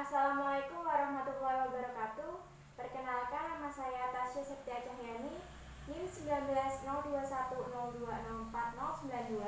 Assalamualaikum warahmatullahi wabarakatuh. Perkenalkan, nama saya Tasya Septia Cahyani, NIM 190210204092.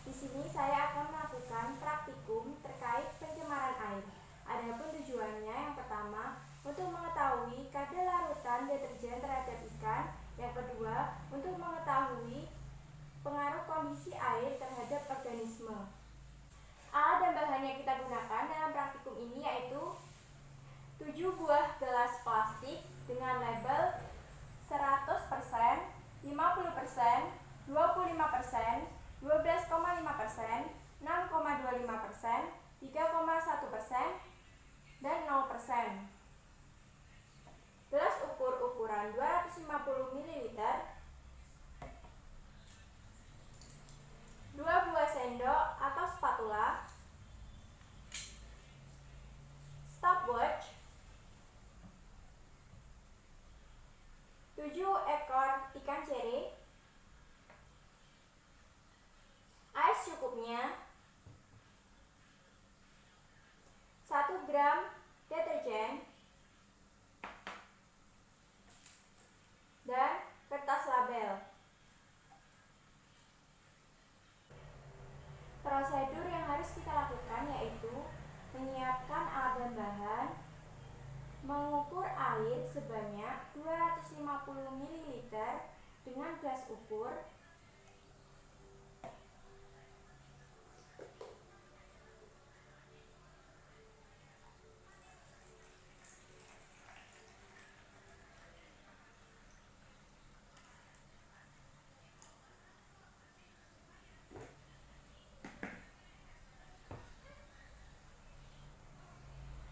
Di sini saya akan melakukan praktikum terkait pencemaran air. Adapun tujuannya, yang pertama, untuk mengetahui kadar larutan deterjen terhadap ikan. Yang kedua, untuk mengetahui pengaruh kondisi air terhadap organisme. Alat dan bahan yang kita gunakan dalam praktikum ini yaitu 7 buah gelas plastik dengan label 100%, 50%, 25%, 12,5%, 6,25%, 3,1%, dan 0%. Gelas ukur ukuran 250 ml, 2 buah sendok atau spatula, stopwatch, 7 ekor ikan cere, air secukupnya, 1 gram deterjen, dan kertas label. Prosedur yang harus kita lakukan yaitu menyiapkan alat dan bahan, mengukur air sebanyak 250 ml dengan gelas ukur,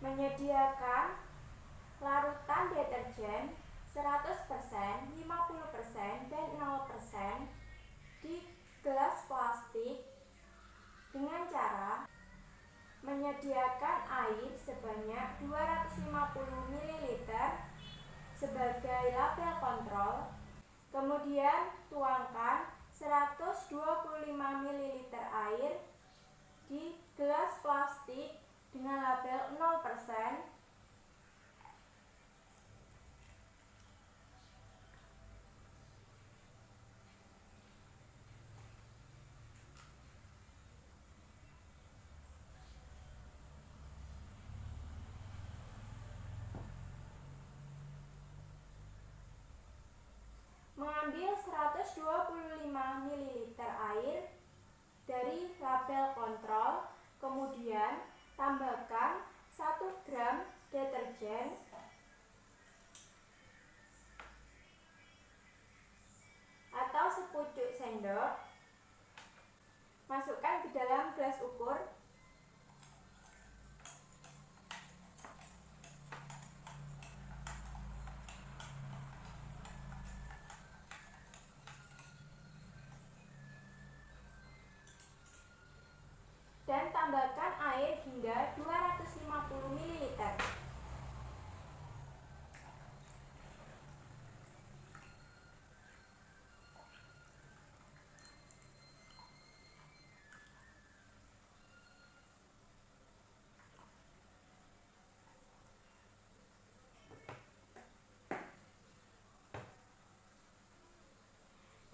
menyediakan larutan deterjen 100%, 50%, dan 0% di gelas plastik dengan cara menyediakan air sebanyak 250 ml sebagai label kontrol, kemudian tuangkan 125 ml air di gelas plastik dengan label 0%, mengambil 125 ml air dari label kontrol, kemudian tambahkan 1 gram deterjen atau sepucuk sendok, masukkan ke dalam gelas ukur, dan tambahkan air hingga 250 ml.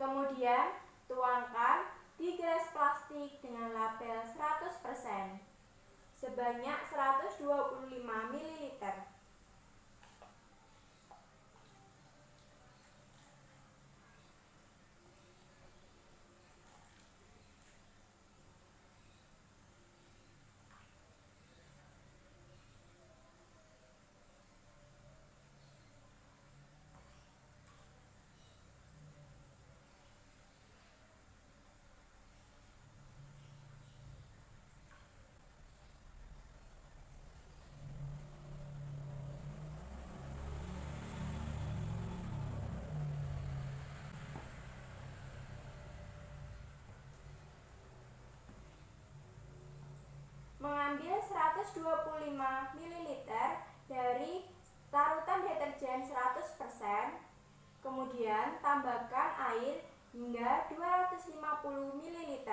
Kemudian tuangkan di gelas plastik dengan label 100% sebanyak 125 ml. Mengambil 125 ml dari larutan deterjen 100%, kemudian tambahkan air hingga 250 ml.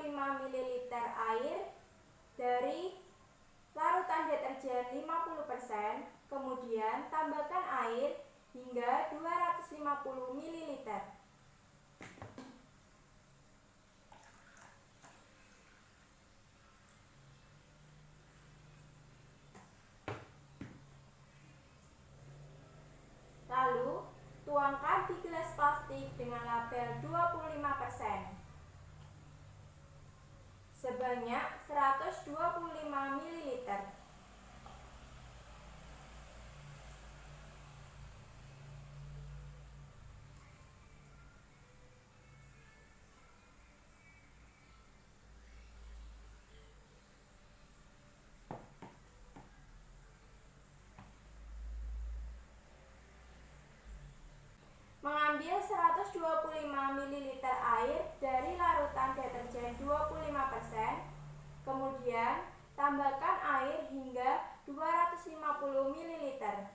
ml air dari larutan deterjen 50%, kemudian tambahkan air hingga 250 ml. Lalu, tuangkan di gelas plastik dengan label 25% sebanyak 125 ml. Mengambil 125 ml air dari larutan deterjen 25%, kemudian tambahkan air hingga 250 ml.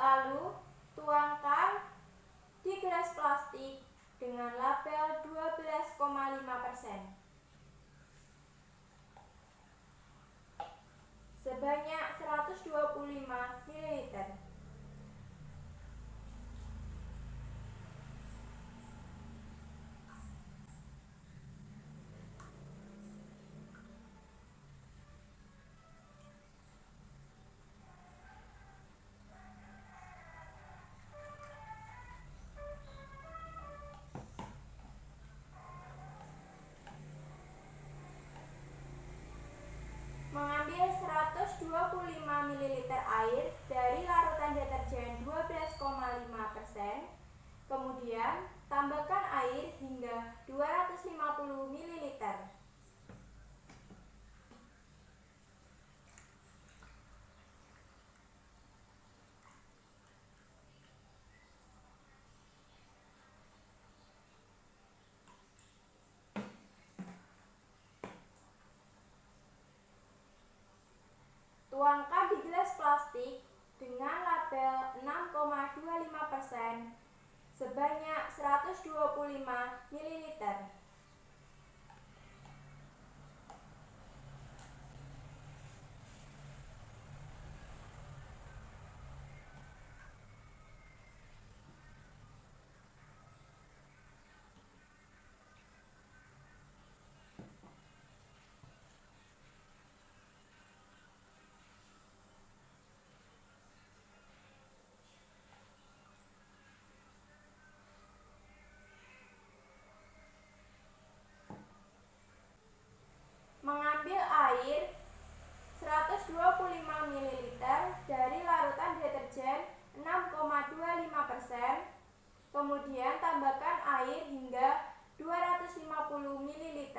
Lalu, tuangkan di gelas plastik dengan label 12,5% sebanyak 125 ml. Mengambil 125 ml air dari larutan deterjen 12,5%, kemudian tambahkan air hingga 250 ml. Tuangkan di gelas plastik dengan label 6,25% sebanyak 125 ml. Mengambil air 125 ml dari larutan deterjen 6,25%, kemudian tambahkan air hingga 250 ml.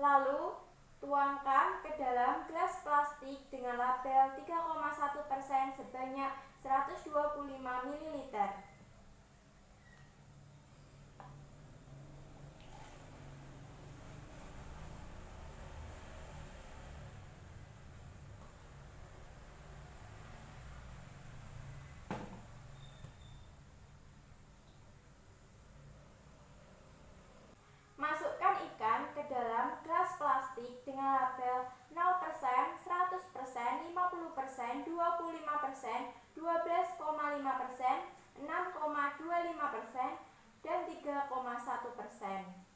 Lalu, tuangkan ke dalam gelas plastik dengan label 3,1% sebanyak 125 ml. Masukkan ikan ke dalam gelas plastik dengan label 0%, 100%, 50%, 25%, 12,5%, 6,25%, dan 3,1%.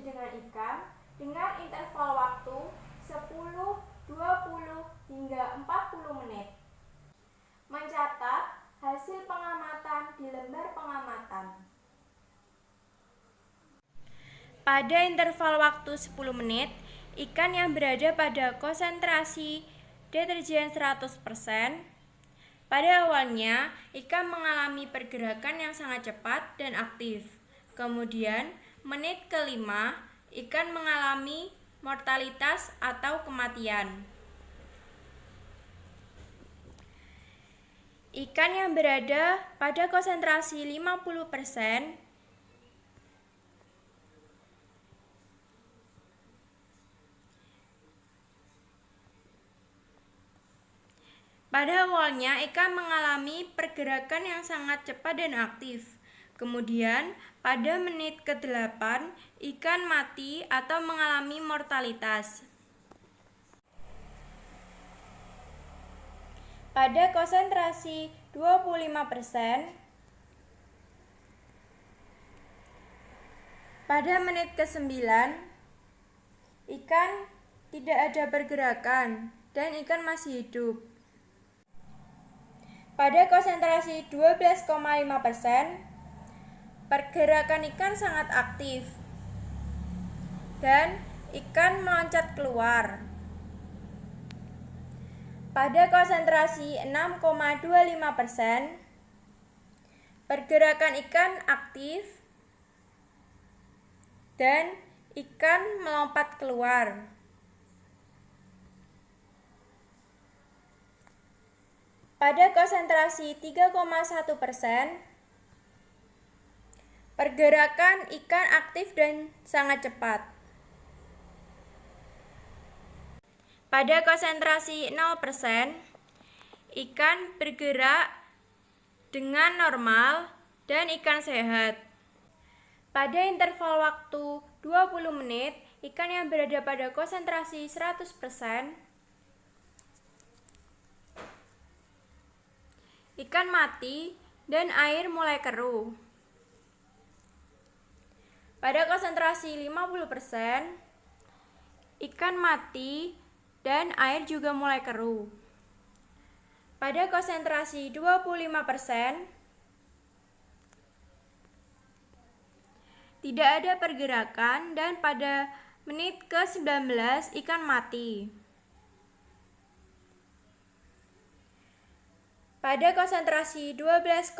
dengan ikan dengan interval waktu 10, 20, hingga 40 menit. Mencatat hasil pengamatan di lembar pengamatan. Pada interval waktu 10 menit, ikan yang berada pada konsentrasi deterjen 100%, pada awalnya ikan mengalami pergerakan yang sangat cepat dan aktif. Kemudian, menit kelima, ikan mengalami mortalitas atau kematian. Ikan yang berada pada konsentrasi 50%, pada awalnya ikan mengalami pergerakan yang sangat cepat dan aktif. Kemudian, pada menit ke-8, ikan mati atau mengalami mortalitas. Pada konsentrasi 25%, pada menit ke-9, ikan tidak ada pergerakan dan ikan masih hidup. Pada konsentrasi 12,5%, pergerakan ikan sangat aktif dan ikan meloncat keluar. Pada konsentrasi 6,25%, pergerakan ikan aktif dan ikan melompat keluar. Pada konsentrasi 3,1%, pergerakan ikan aktif dan sangat cepat. Pada konsentrasi 0%, ikan bergerak dengan normal dan ikan sehat. Pada interval waktu 20 menit, ikan yang berada pada konsentrasi 100%, ikan mati dan air mulai keruh. Pada konsentrasi 50%, ikan mati dan air juga mulai keruh. Pada konsentrasi 25%, tidak ada pergerakan dan pada menit ke-19 ikan mati. Pada konsentrasi 12,5%,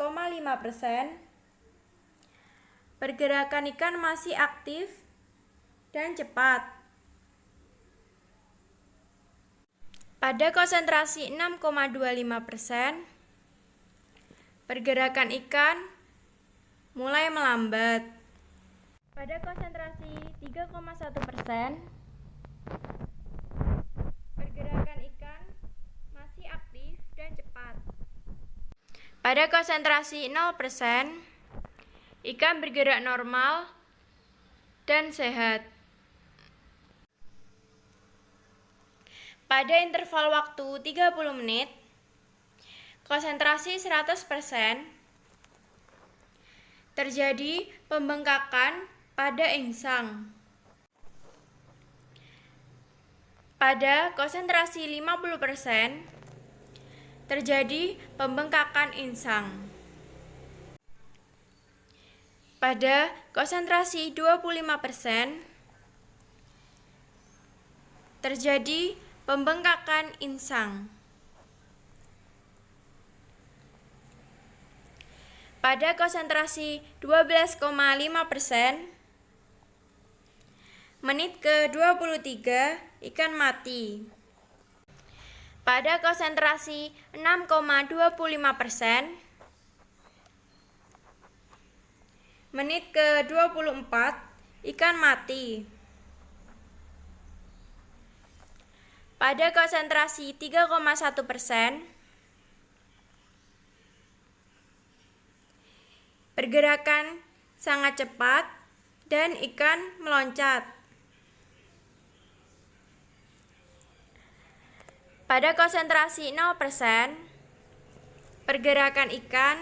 pergerakan ikan masih aktif dan cepat. Pada konsentrasi 6,25%, pergerakan ikan mulai melambat. Pada konsentrasi 3,1%, pergerakan ikan masih aktif dan cepat. Pada konsentrasi 0%, ikan bergerak normal dan sehat. Pada interval waktu 30 menit, konsentrasi 100%, terjadi pembengkakan pada insang. Pada konsentrasi 50%, terjadi pembengkakan insang. Pada konsentrasi 25%, terjadi pembengkakan insang. Pada konsentrasi 12,5%, menit ke-23, ikan mati. Pada konsentrasi 6,25%, menit ke-24, ikan mati. Pada konsentrasi 3,1%, pergerakan sangat cepat dan ikan meloncat. Pada konsentrasi 0%, pergerakan ikan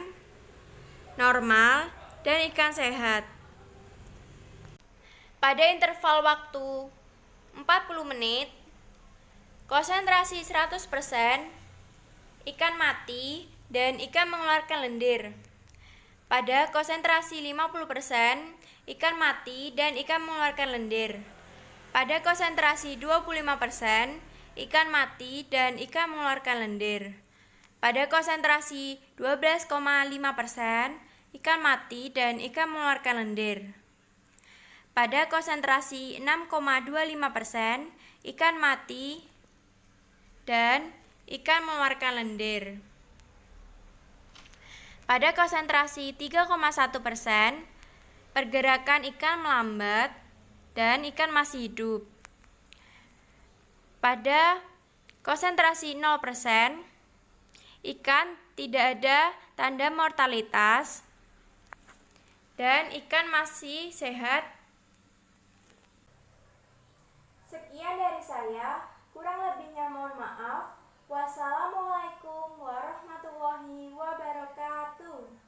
normal dan ikan sehat. Pada interval waktu 40 menit, konsentrasi 100%, ikan mati dan ikan mengeluarkan lendir. Pada konsentrasi 50%, ikan mati dan ikan mengeluarkan lendir. Pada konsentrasi 25%, ikan mati dan ikan mengeluarkan lendir. Pada konsentrasi 12,5%, ikan mati dan ikan mengeluarkan lendir. Pada konsentrasi 6,25%, ikan mati dan ikan mengeluarkan lendir. Pada konsentrasi 3,1%, pergerakan ikan melambat dan ikan masih hidup. Pada konsentrasi 0%, ikan tidak ada tanda mortalitas dan ikan masih sehat. Sekian dari saya, kurang lebihnya mohon maaf. Wassalamualaikum warahmatullahi wabarakatuh.